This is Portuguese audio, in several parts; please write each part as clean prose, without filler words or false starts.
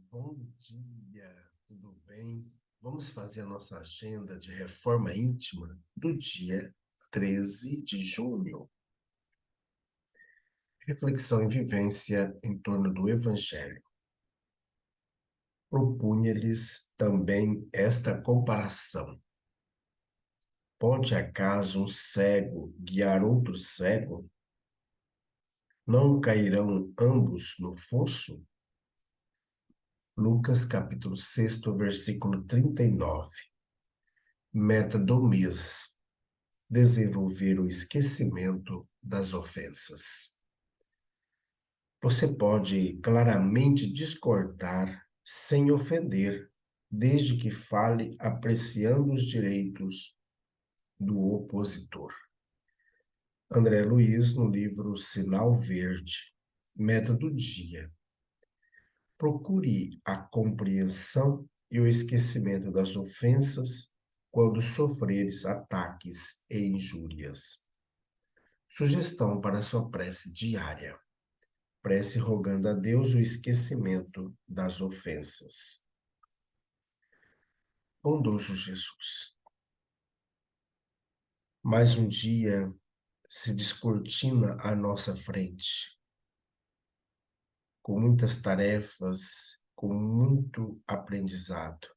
Bom dia, tudo bem? Vamos fazer a nossa agenda de reforma íntima do dia 13 de junho. Reflexão e vivência em torno do Evangelho. Propunha-lhes também esta comparação. Pode acaso um cego guiar outro cego? Não cairão ambos no fosso? Lucas capítulo 6, versículo 39. Meta do mês: desenvolver o esquecimento das ofensas. Você pode claramente discordar sem ofender, desde que fale apreciando os direitos do opositor. André Luiz, no livro Sinal Verde, meta do dia. Procure a compreensão e o esquecimento das ofensas quando sofreres ataques e injúrias. Sugestão para sua prece diária. Prece rogando a Deus o esquecimento das ofensas. Bondoso Jesus, mais um dia se descortina à nossa frente, com muitas tarefas, com muito aprendizado.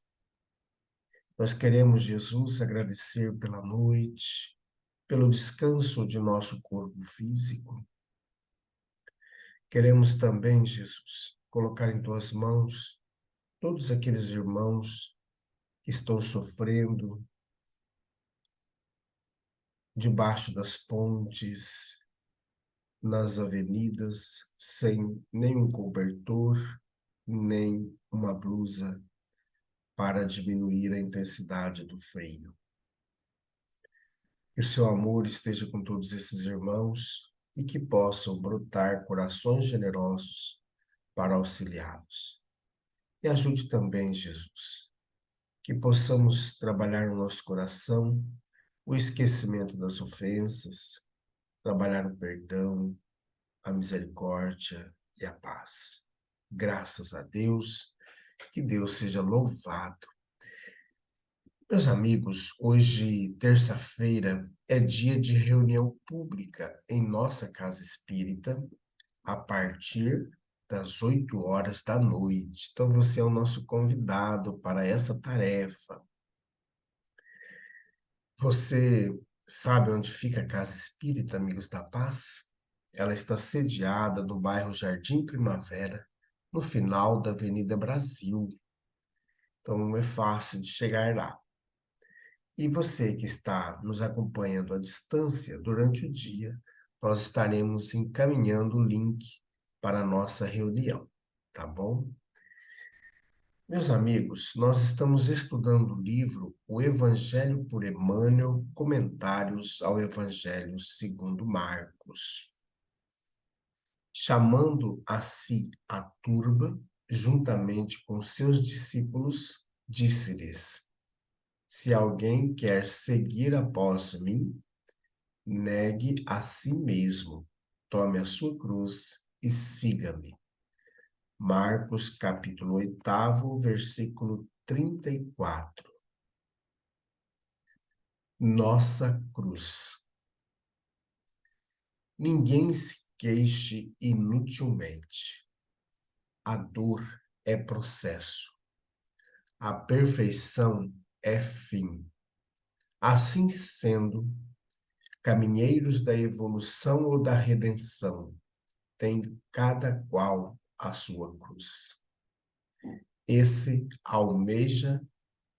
Nós queremos, Jesus, agradecer pela noite, pelo descanso de nosso corpo físico. Queremos também, Jesus, colocar em tuas mãos todos aqueles irmãos que estão sofrendo debaixo das pontes, nas avenidas, sem nenhum cobertor, nem uma blusa para diminuir a intensidade do frio. Que o seu amor esteja com todos esses irmãos e que possam brotar corações generosos para auxiliá-los. E ajude também, Jesus, que possamos trabalhar no nosso coração o esquecimento das ofensas, trabalhar o perdão, a misericórdia e a paz. Graças a Deus, que Deus seja louvado. Meus amigos, hoje, terça-feira, é dia de reunião pública em nossa casa espírita, a partir das 8 horas da noite. Então, você é o nosso convidado para essa tarefa. Você sabe onde fica a Casa Espírita Amigos da Paz? Ela está sediada no bairro Jardim Primavera, no final da Avenida Brasil. Então é fácil de chegar lá. E você que está nos acompanhando à distância durante o dia, nós estaremos encaminhando o link para a nossa reunião, tá bom? Meus amigos, nós estamos estudando o livro O Evangelho por Emmanuel, Comentários ao Evangelho segundo Marcos. Chamando a si a turba, juntamente com seus discípulos, disse-lhes: Se alguém quer seguir após mim, negue a si mesmo, tome a sua cruz e siga-me. Marcos, capítulo 8, versículo 34. Nossa cruz. Ninguém se queixe inutilmente. A dor é processo. A perfeição é fim. Assim sendo, caminheiros da evolução ou da redenção, tem cada qual a sua cruz. Esse almeja,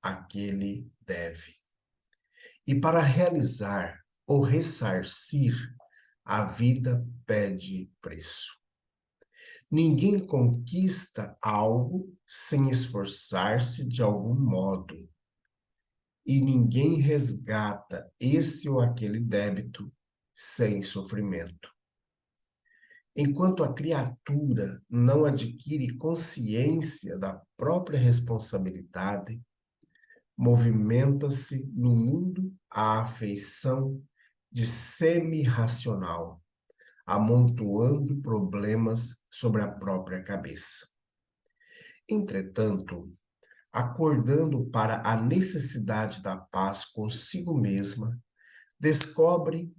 aquele deve. E para realizar ou ressarcir, a vida pede preço. Ninguém conquista algo sem esforçar-se de algum modo. E ninguém resgata esse ou aquele débito sem sofrimento. Enquanto a criatura não adquire consciência da própria responsabilidade, movimenta-se no mundo a afeição de semi-racional, amontoando problemas sobre a própria cabeça. Entretanto, acordando para a necessidade da paz consigo mesma, descobre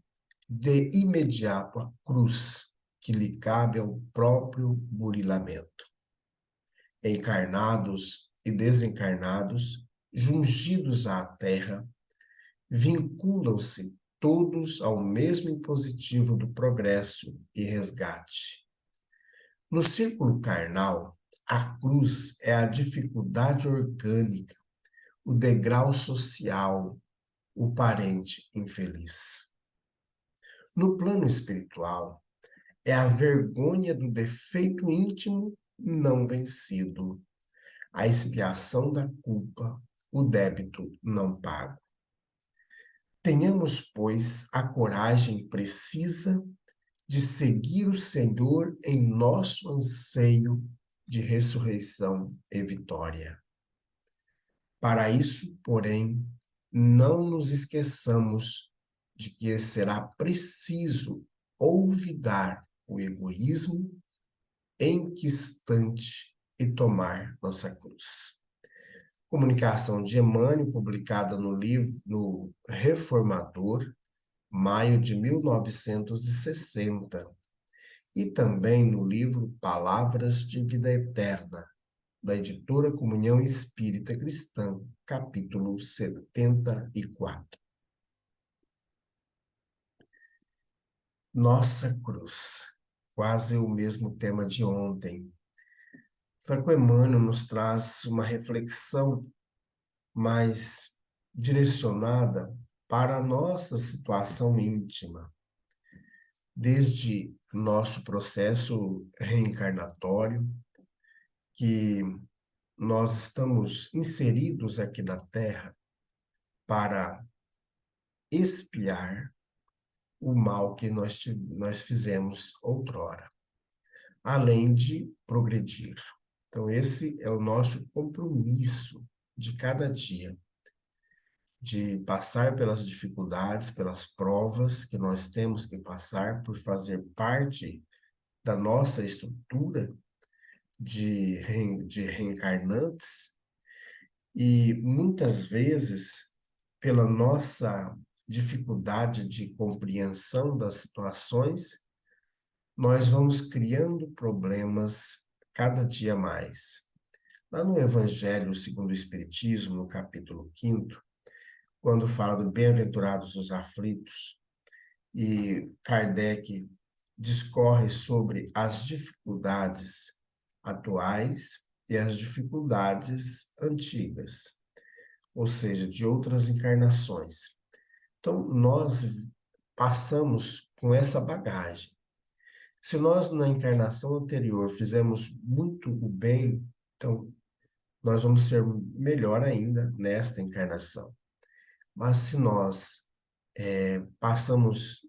de imediato a cruz que lhe cabe ao próprio burilamento. Encarnados e desencarnados, jungidos à terra, vinculam-se todos ao mesmo impositivo do progresso e resgate. No círculo carnal, a cruz é a dificuldade orgânica, o degrau social, o parente infeliz. No plano espiritual, é a vergonha do defeito íntimo não vencido, a expiação da culpa, o débito não pago. Tenhamos, pois, a coragem precisa de seguir o Senhor em nosso anseio de ressurreição e vitória. Para isso, porém, não nos esqueçamos de que será preciso olvidar o egoísmo enquistante e tomar nossa cruz. Comunicação de Emmanuel, publicada no livro no Reformador, maio de 1960, e também no livro Palavras de Vida Eterna, da editora Comunhão Espírita Cristã, capítulo 74. Nossa cruz, quase o mesmo tema de ontem. Só que o Emmanuel nos traz uma reflexão mais direcionada para a nossa situação íntima, desde nosso processo reencarnatório, que nós estamos inseridos aqui na Terra para expiar o mal que nós fizemos outrora, além de progredir. Então, esse é o nosso compromisso de cada dia, de passar pelas dificuldades, pelas provas que nós temos que passar por fazer parte da nossa estrutura de reencarnantes, e muitas vezes, pela nossa dificuldade de compreensão das situações, nós vamos criando problemas cada dia mais. Lá no Evangelho segundo o Espiritismo, no capítulo 5º, quando fala do bem-aventurados os aflitos, e Kardec discorre sobre as dificuldades atuais e as dificuldades antigas, ou seja, de outras encarnações. Então, nós passamos com essa bagagem. Se nós, na encarnação anterior, fizemos muito o bem, então, nós vamos ser melhor ainda nesta encarnação. Mas se nós passamos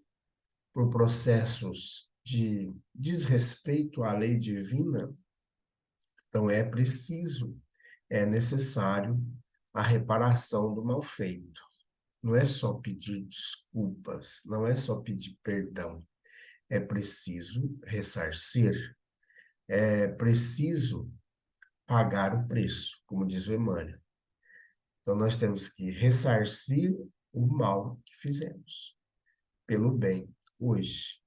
por processos de desrespeito à lei divina, então é necessário a reparação do mal feito. Não é só pedir desculpas, não é só pedir perdão. É preciso ressarcir, é preciso pagar o preço, como diz o Emmanuel. Então, nós temos que ressarcir o mal que fizemos, pelo bem, hoje.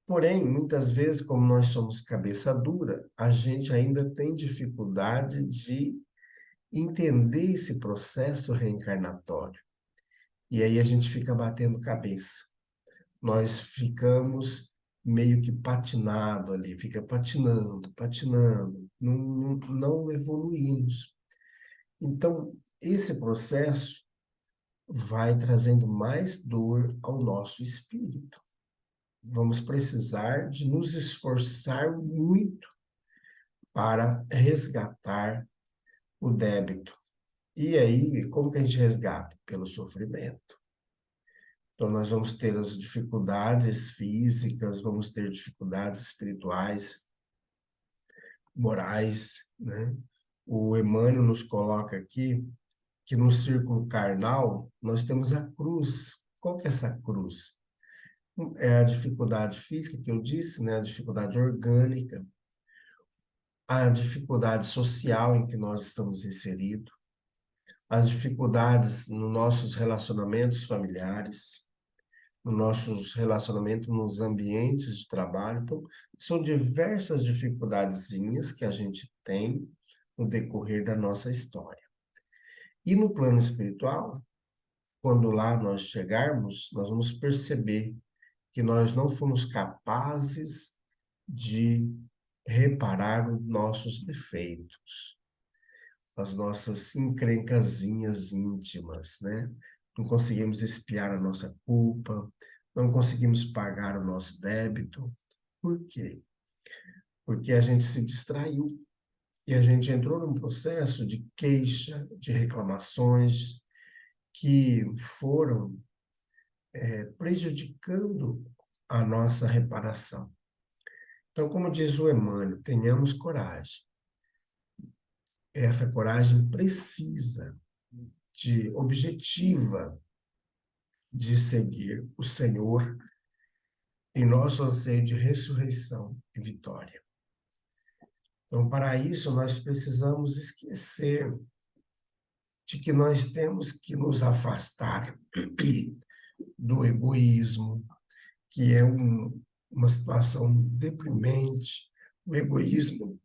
Porém, muitas vezes, como nós somos cabeça dura, a gente ainda tem dificuldade de entender esse processo reencarnatório. E aí a gente fica batendo cabeça. Nós ficamos meio que patinado ali, fica patinando, não evoluímos. Então, esse processo vai trazendo mais dor ao nosso espírito. Vamos precisar de nos esforçar muito para resgatar o débito. E aí, como que a gente resgata? Pelo sofrimento. Então, nós vamos ter as dificuldades físicas, vamos ter dificuldades espirituais, morais, né? O Emmanuel nos coloca aqui que no círculo carnal nós temos a cruz. Qual que é essa cruz? É a dificuldade física que eu disse, né? A dificuldade orgânica, a dificuldade social em que nós estamos inseridos, as dificuldades nos nossos relacionamentos familiares, nos nossos relacionamentos nos ambientes de trabalho. Então, são diversas dificuldadezinhas que a gente tem no decorrer da nossa história. E no plano espiritual, quando lá nós chegarmos, nós vamos perceber que nós não fomos capazes de reparar os nossos defeitos, as nossas encrencazinhas íntimas, né? Não conseguimos expiar a nossa culpa, não conseguimos pagar o nosso débito. Por quê? Porque a gente se distraiu e a gente entrou num processo de queixa, de reclamações que foram prejudicando a nossa reparação. Então, como diz o Emmanuel, tenhamos coragem. Essa coragem precisa de objetiva de seguir o Senhor em nosso anseio de ressurreição e vitória. Então, para isso, nós precisamos esquecer de que nós temos que nos afastar do egoísmo, que é uma situação deprimente. O egoísmo,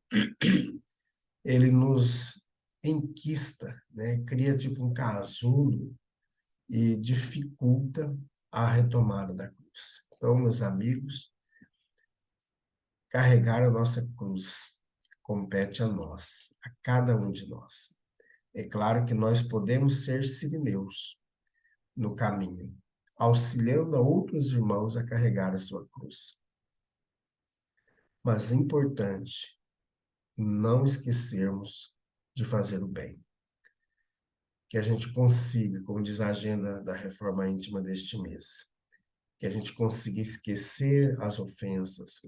ele nos enquista, né? Cria tipo um casulo e dificulta a retomada da cruz. Então, meus amigos, carregar a nossa cruz compete a nós, a cada um de nós. É claro que nós podemos ser sirineus no caminho, auxiliando a outros irmãos a carregar a sua cruz. Mas é importante não esquecermos de fazer o bem. Que a gente consiga, como diz a agenda da reforma íntima deste mês, que a gente consiga esquecer as ofensas,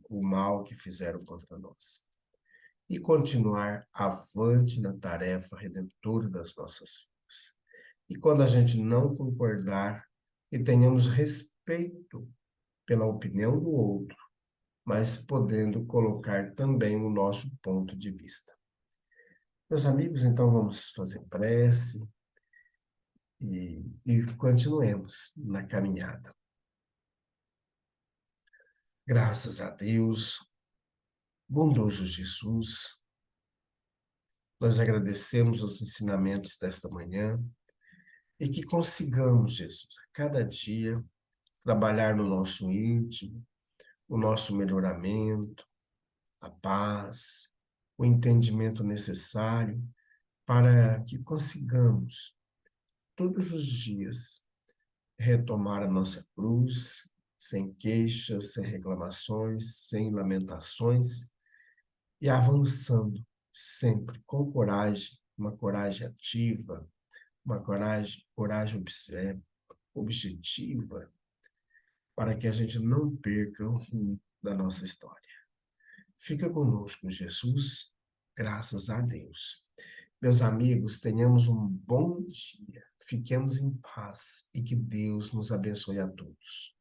o mal que fizeram contra nós e continuar avante na tarefa redentora das nossas vidas. E quando a gente não concordar, que tenhamos respeito pela opinião do outro, mas podendo colocar também o nosso ponto de vista. Meus amigos, então vamos fazer prece e continuemos na caminhada. Graças a Deus, bondoso Jesus, nós agradecemos os ensinamentos desta manhã e que consigamos, Jesus, a cada dia trabalhar no nosso íntimo, o nosso melhoramento, a paz, o entendimento necessário para que consigamos todos os dias retomar a nossa cruz, sem queixas, sem reclamações, sem lamentações e avançando sempre com coragem, uma coragem ativa, uma coragem objetiva, para que a gente não perca o rumo da nossa história. Fica conosco, Jesus, graças a Deus. Meus amigos, tenhamos um bom dia, fiquemos em paz e que Deus nos abençoe a todos.